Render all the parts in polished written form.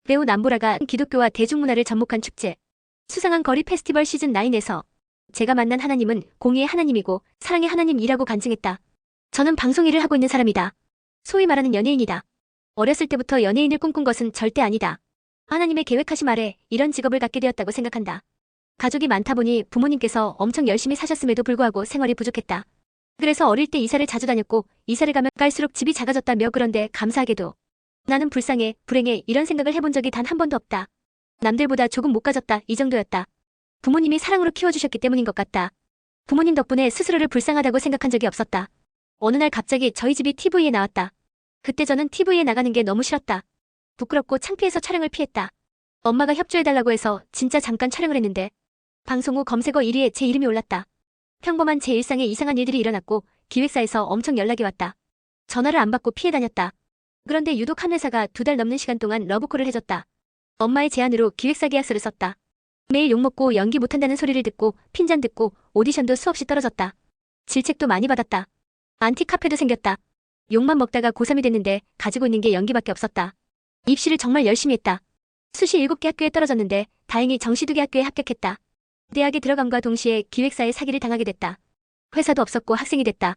배우 남보라가 기독교와 대중문화를 접목한 축제. 수상한 거리 페스티벌 시즌9에서 제가 만난 하나님은 공의의 하나님이고 사랑의 하나님이라고 간증했다. 저는 방송 일을 하고 있는 사람이다. 소위 말하는 연예인이다. 어렸을 때부터 연예인을 꿈꾼 것은 절대 아니다. 하나님의 계획하심 아래 이런 직업을 갖게 되었다고 생각한다. 가족이 많다 보니 부모님께서 엄청 열심히 사셨음에도 불구하고 생활이 부족했다. 그래서 어릴 때 이사를 자주 다녔고 이사를 가면 갈수록 집이 작아졌다며 그런데 감사하게도 나는 불쌍해, 불행해 이런 생각을 해본 적이 단 한 번도 없다. 남들보다 조금 못 가졌다 이 정도였다. 부모님이 사랑으로 키워주셨기 때문인 것 같다. 부모님 덕분에 스스로를 불쌍하다고 생각한 적이 없었다. 어느 날 갑자기 저희 집이 TV에 나왔다. 그때 저는 TV에 나가는 게 너무 싫었다. 부끄럽고 창피해서 촬영을 피했다. 엄마가 협조해달라고 해서 진짜 잠깐 촬영을 했는데 방송 후 검색어 1위에 제 이름이 올랐다. 평범한 제 일상에 이상한 일들이 일어났고 기획사에서 엄청 연락이 왔다. 전화를 안 받고 피해 다녔다. 그런데 유독 한 회사가 2달 넘는 시간 동안 러브콜을 해줬다. 엄마의 제안으로 기획사 계약서를 썼다. 매일 욕먹고 연기 못한다는 소리를 듣고 핀잔 듣고 오디션도 수없이 떨어졌다. 질책도 많이 받았다. 안티카페도 생겼다. 욕만 먹다가 고3이 됐는데 가지고 있는 게 연기밖에 없었다. 입시를 정말 열심히 했다. 수시 7개 학교에 떨어졌는데 다행히 정시 2개 학교에 합격했다. 대학에 들어감과 동시에 기획사에 사기를 당하게 됐다. 회사도 없었고 학생이 됐다.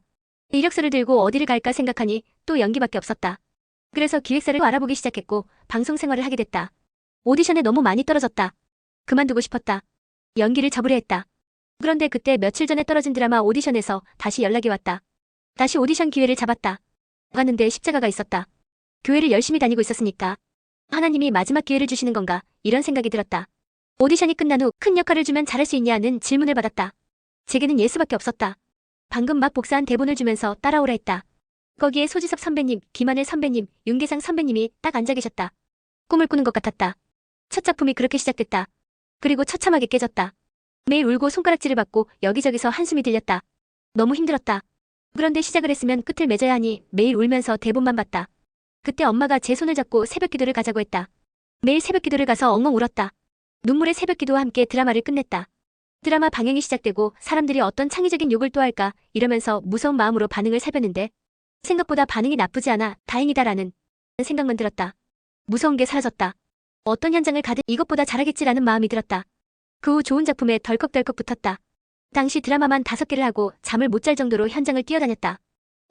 이력서를 들고 어디를 갈까 생각하니 또 연기밖에 없었다. 그래서 기획사를 알아보기 시작했고 방송 생활을 하게 됐다. 오디션에 너무 많이 떨어졌다. 그만두고 싶었다. 연기를 접으려 했다. 그런데 그때 며칠 전에 떨어진 드라마 오디션에서 다시 연락이 왔다. 다시 오디션 기회를 잡았다. 갔는데 십자가가 있었다. 교회를 열심히 다니고 있었으니까 하나님이 마지막 기회를 주시는 건가 이런 생각이 들었다. 오디션이 끝난 후 큰 역할을 주면 잘할 수 있냐는 질문을 받았다. 제게는 예수밖에 없었다. 방금 막 복사한 대본을 주면서 따라오라 했다. 거기에 소지섭 선배님, 김하늘 선배님, 윤계상 선배님이 딱 앉아 계셨다. 꿈을 꾸는 것 같았다. 첫 작품이 그렇게 시작됐다. 그리고 처참하게 깨졌다. 매일 울고 손가락질을 받고 여기저기서 한숨이 들렸다. 너무 힘들었다. 그런데 시작을 했으면 끝을 맺어야 하니 매일 울면서 대본만 봤다. 그때 엄마가 제 손을 잡고 새벽기도를 가자고 했다. 매일 새벽기도를 가서 엉엉 울었다. 눈물의 새벽기도와 함께 드라마를 끝냈다. 드라마 방영이 시작되고 사람들이 어떤 창의적인 욕을 또 할까 이러면서 무서운 마음으로 반응을 살폈는데 생각보다 반응이 나쁘지 않아 다행이다라는 생각만 들었다. 무서운 게 사라졌다. 어떤 현장을 가든 이것보다 잘하겠지라는 마음이 들었다. 그 후 좋은 작품에 덜컥덜컥 붙었다. 당시 드라마만 5개를 하고 잠을 못 잘 정도로 현장을 뛰어다녔다.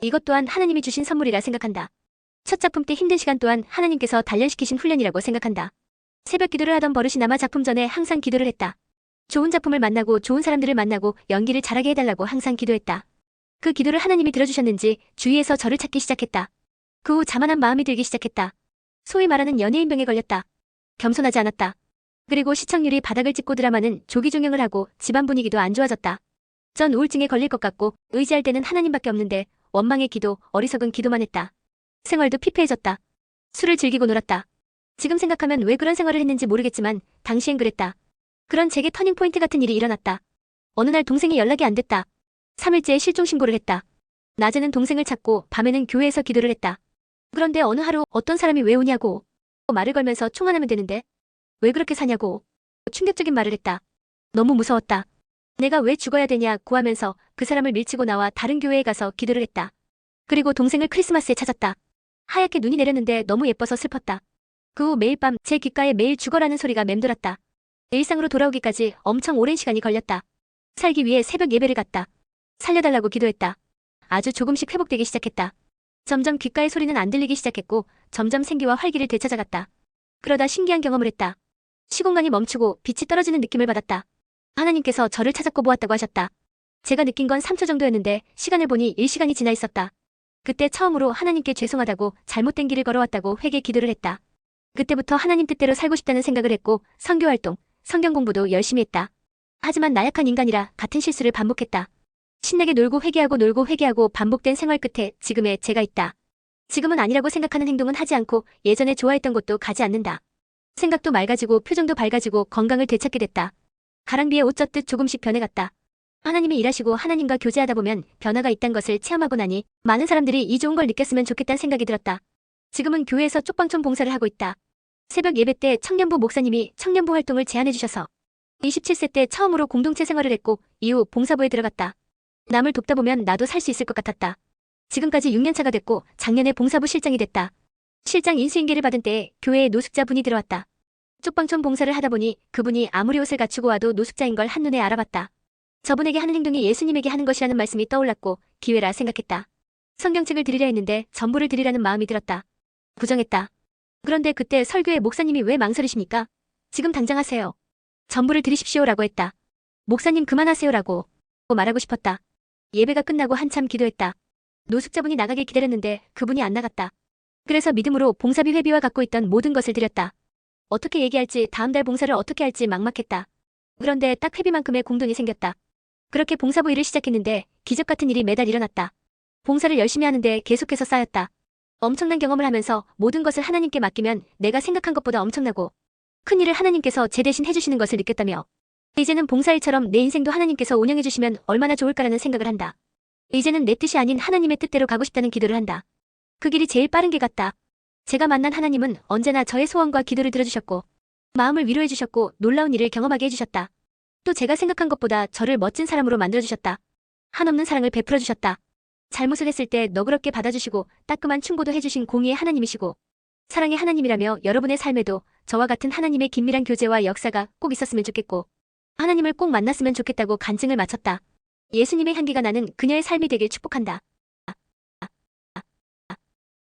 이것 또한 하나님이 주신 선물이라 생각한다. 첫 작품 때 힘든 시간 또한 하나님께서 단련시키신 훈련이라고 생각한다. 새벽 기도를 하던 버릇이 남아 작품 전에 항상 기도를 했다. 좋은 작품을 만나고 좋은 사람들을 만나고 연기를 잘하게 해달라고 항상 기도했다. 그 기도를 하나님이 들어주셨는지 주위에서 저를 찾기 시작했다. 그 후 자만한 마음이 들기 시작했다. 소위 말하는 연예인병에 걸렸다. 겸손하지 않았다. 그리고 시청률이 바닥을 찍고 드라마는 조기 종영을 하고 집안 분위기도 안 좋아졌다. 전 우울증에 걸릴 것 같고 의지할 때는 하나님밖에 없는데 원망의 기도, 어리석은 기도만 했다. 생활도 피폐해졌다. 술을 즐기고 놀았다. 지금 생각하면 왜 그런 생활을 했는지 모르겠지만 당시엔 그랬다. 그런 제게 터닝포인트 같은 일이 일어났다. 어느 날 동생이 연락이 안 됐다. 3일째에 실종 신고를 했다. 낮에는 동생을 찾고 밤에는 교회에서 기도를 했다. 그런데 어느 하루 어떤 사람이 왜 오냐고 말을 걸면서 총알하면 되는데 왜 그렇게 사냐고 충격적인 말을 했다. 너무 무서웠다. 내가 왜 죽어야 되냐 구하면서 그 사람을 밀치고 나와 다른 교회에 가서 기도를 했다. 그리고 동생을 크리스마스에 찾았다. 하얗게 눈이 내렸는데 너무 예뻐서 슬펐다. 그 후 매일 밤 제 귓가에 매일 죽어라는 소리가 맴돌았다. 일상으로 돌아오기까지 엄청 오랜 시간이 걸렸다. 살기 위해 새벽 예배를 갔다. 살려달라고 기도했다. 아주 조금씩 회복되기 시작했다. 점점 귓가의 소리는 안 들리기 시작했고 점점 생기와 활기를 되찾아갔다. 그러다 신기한 경험을 했다. 시공간이 멈추고 빛이 떨어지는 느낌을 받았다. 하나님께서 저를 찾았고 보았다고 하셨다. 제가 느낀 건 3초 정도였는데 시간을 보니 1시간이 지나 있었다. 그때 처음으로 하나님께 죄송하다고 잘못된 길을 걸어왔다고 회개 기도를 했다. 그때부터 하나님 뜻대로 살고 싶다는 생각을 했고 선교활동, 성경 공부도 열심히 했다. 하지만 나약한 인간이라 같은 실수를 반복했다. 신나게 놀고 회개하고 반복된 생활 끝에 지금의 제가 있다. 지금은 아니라고 생각하는 행동은 하지 않고 예전에 좋아했던 곳도 가지 않는다. 생각도 맑아지고 표정도 밝아지고 건강을 되찾게 됐다. 가랑비에 옷 젖듯 조금씩 변해갔다. 하나님이 일하시고 하나님과 교제하다 보면 변화가 있다는 것을 체험하고 나니 많은 사람들이 이 좋은 걸 느꼈으면 좋겠다는 생각이 들었다. 지금은 교회에서 쪽방촌 봉사를 하고 있다. 새벽 예배 때 청년부 목사님이 청년부 활동을 제안해 주셔서 27세 때 처음으로 공동체 생활을 했고 이후 봉사부에 들어갔다. 남을 돕다 보면 나도 살 수 있을 것 같았다. 지금까지 6년차가 됐고 작년에 봉사부 실장이 됐다. 실장 인수인계를 받은 때에 교회에 노숙자 분이 들어왔다. 쪽방촌 봉사를 하다 보니 그분이 아무리 옷을 갖추고 와도 노숙자인 걸 한눈에 알아봤다. 저분에게 하는 행동이 예수님에게 하는 것이라는 말씀이 떠올랐고 기회라 생각했다. 성경책을 드리려 했는데 전부를 드리라는 마음이 들었다. 부정했다. 그런데 그때 설교의 목사님이 왜 망설이십니까? 지금 당장 하세요. 전부를 드리십시오라고 했다. 목사님 그만하세요라고 말하고 싶었다. 예배가 끝나고 한참 기도했다. 노숙자분이 나가길 기다렸는데 그분이 안 나갔다. 그래서 믿음으로 봉사비 회비와 갖고 있던 모든 것을 드렸다. 어떻게 얘기할지 다음 달 봉사를 어떻게 할지 막막했다. 그런데 딱 회비만큼의 공돈이 생겼다. 그렇게 봉사부 일을 시작했는데 기적 같은 일이 매달 일어났다. 봉사를 열심히 하는데 계속해서 쌓였다. 엄청난 경험을 하면서 모든 것을 하나님께 맡기면 내가 생각한 것보다 엄청나고 큰 일을 하나님께서 제 대신 해주시는 것을 느꼈다며 이제는 봉사일처럼 내 인생도 하나님께서 운영해주시면 얼마나 좋을까라는 생각을 한다. 이제는 내 뜻이 아닌 하나님의 뜻대로 가고 싶다는 기도를 한다. 그 길이 제일 빠른 길 같다. 제가 만난 하나님은 언제나 저의 소원과 기도를 들어주셨고 마음을 위로해주셨고 놀라운 일을 경험하게 해주셨다. 또 제가 생각한 것보다 저를 멋진 사람으로 만들어주셨다. 한없는 사랑을 베풀어주셨다. 잘못을 했을 때 너그럽게 받아주시고 따끔한 충고도 해주신 공의의 하나님이시고 사랑의 하나님이라며 여러분의 삶에도 저와 같은 하나님의 긴밀한 교제와 역사가 꼭 있었으면 좋겠고 하나님을 꼭 만났으면 좋겠다고 간증을 마쳤다. 예수님의 향기가 나는 그녀의 삶이 되길 축복한다.